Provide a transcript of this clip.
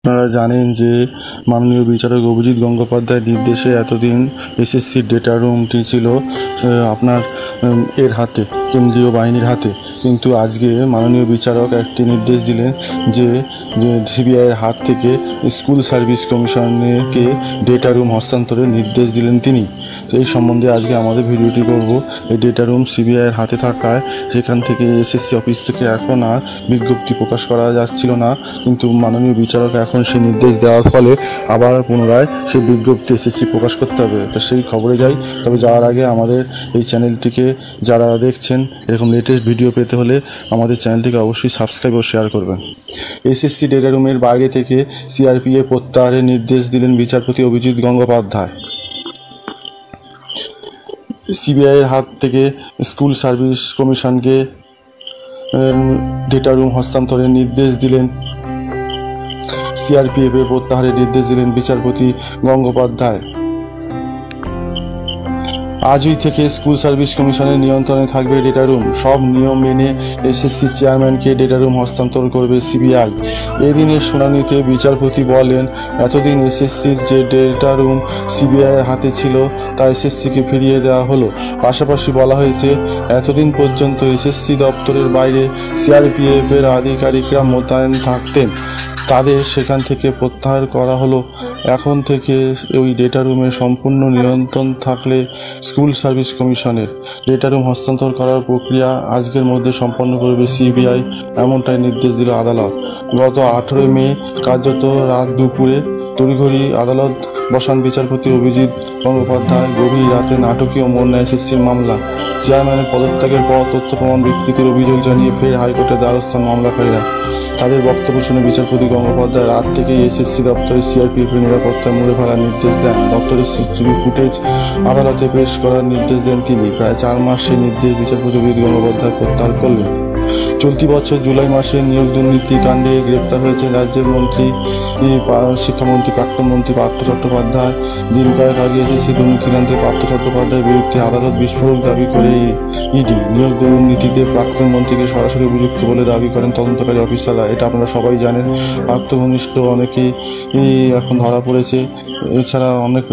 আপনারা জানেন যে মাননীয় বিচারক অভিজিৎ গঙ্গোপাধ্যায়ের নির্দেশে এতদিন এসএসসির ডেটা রুমটি ছিল আপনার এর হাতে, কেন্দ্রীয় বাহিনীর হাতে। কিন্তু আজকে মাননীয় বিচারক একটি নির্দেশ দিলেন যে সিবিআইয়ের হাত থেকে স্কুল সার্ভিস কমিশনকে ডেটা রুম হস্তান্তরের নির্দেশ দিলেন তিনি। এই সম্বন্ধে আজকে আমাদের ভিডিওটি করব। এই ডেটা রুম সিবিআইয়ের হাতে থাকায় সেখান থেকে এসএসসি অফিস থেকে এখন আর বিজ্ঞপ্তি প্রকাশ করা যাচ্ছিল না, কিন্তু মাননীয় বিচারক এখন সেই নির্দেশ দেওয়ার ফলে আবার পুনরায় সেই বিজ্ঞপ্তি এসএসসি প্রকাশ করতে হবে। তা সেই খবরে যাই। তবে যাওয়ার আগে আমাদের এই চ্যানেলটিকে যারা দেখছেন এরকম লেটেস্ট ভিডিও পেতে হলে আমাদের চ্যানেলটিকে অবশ্যই সাবস্ক্রাইব ও শেয়ার করবেন। এসএসসি ডেটা রুমের বাইরে থেকে সিআরপিএফ প্রত্যাহারের নির্দেশ দিলেন বিচারপতি অভিজিৎ গঙ্গোপাধ্যায়। সিবিআইয়ের হাত থেকে স্কুল সার্ভিস কমিশনকে ডেটা রুম হস্তান্তরের নির্দেশ দিলেন, সিআরপিএফের প্রত্যাহারের নির্দেশ দিলেন বিচারপতি গঙ্গোপাধ্যায়। আজই থেকে স্কুল সার্ভিস কমিশনের নিয়ন্ত্রণে থাকবে ডেটা রুম। সব নিয়ম মেনে এসএসসি চেয়ারম্যানকে ডেটা রুম হস্তান্তর করবে সিবিআই। এদিনের শুনানিতে বিচারপতি বলেন, এতদিন এসএসসির যে ডেটা রুম সিবিআইয়ের হাতে ছিল তা এসএসসিকে ফিরিয়ে দেওয়া হলো। পাশাপাশি বলা হয়েছে, এতদিন পর্যন্ত এসএসসি দপ্তরের বাইরে সিআরপিএফের আধিকারিকরা মোতায়েন থাকতেন, তাদের সেখান থেকে প্রত্যাহার করা হলো। এখন থেকে ওই ডেটা রুমের সম্পূর্ণ নিয়ন্ত্রণ থাকলে স্কুল সার্ভিস কমিশনের। ডেটা রুম হস্তান্তর করার প্রক্রিয়া আজকের মধ্যে সম্পন্ন করবে সিবিআই, এমনটাই নির্দেশ দিল আদালত। গত 18 মে কার্যত রাত দুপুরে তড়িঘড়ি আদালত বসান বিচারপতি অভিজিৎ গঙ্গোপাধ্যায়। গভীর রাতে নাটকীয় মোড় নেয় এসএসসির মামলা। চেয়ারম্যানের পদত্যাগের পর তথ্য প্রমাণ বিকৃতির অভিযোগ জানিয়ে ফের হাইকোর্টে দ্বারস্থ মামলাকারীরা। তাদের বক্তব্য শুনে বিচারপতি গঙ্গোপাধ্যায় রাত থেকেই এসএসসি দপ্তরে সিআরপিএফের নিরাপত্তা মুড়ে ফেলার নির্দেশ দেন। দপ্তরের সিসিটিভি ফুটেজ আদালতে পেশ করার নির্দেশ দেন তিনি। প্রায় 4 মাস সেই নির্দেশ বিচারপতি অভিজিৎ গঙ্গোপাধ্যায় প্রত্যাহার করলেন। চলতি বছর জুলাই মাসে নিয়োগ দুর্নীতি কাণ্ডে গ্রেপ্তার হয়েছে রাজ্যের মন্ত্রী, শিক্ষামন্ত্রী, প্রাক্তন মন্ত্রী পার্থ চট্টোপাধ্যায়। দিন কয়েক আগে এসেছে দুর্নীতিকাণ্ডে পার্থ চট্টোপাধ্যায়ের বিরুদ্ধে আদালত বিস্ফোরক দাবি করে ইডি। নিয়োগ দুর্নীতিতে প্রাক্তন মন্ত্রীকে সরাসরি অভিযুক্ত বলে দাবি করেন তদন্তকারী অফিসাররা। এটা আপনারা সবাই জানেন। পার্থ ঘনিষ্ঠ অনেকেই এখন ধরা পড়েছে। এছাড়া অনেক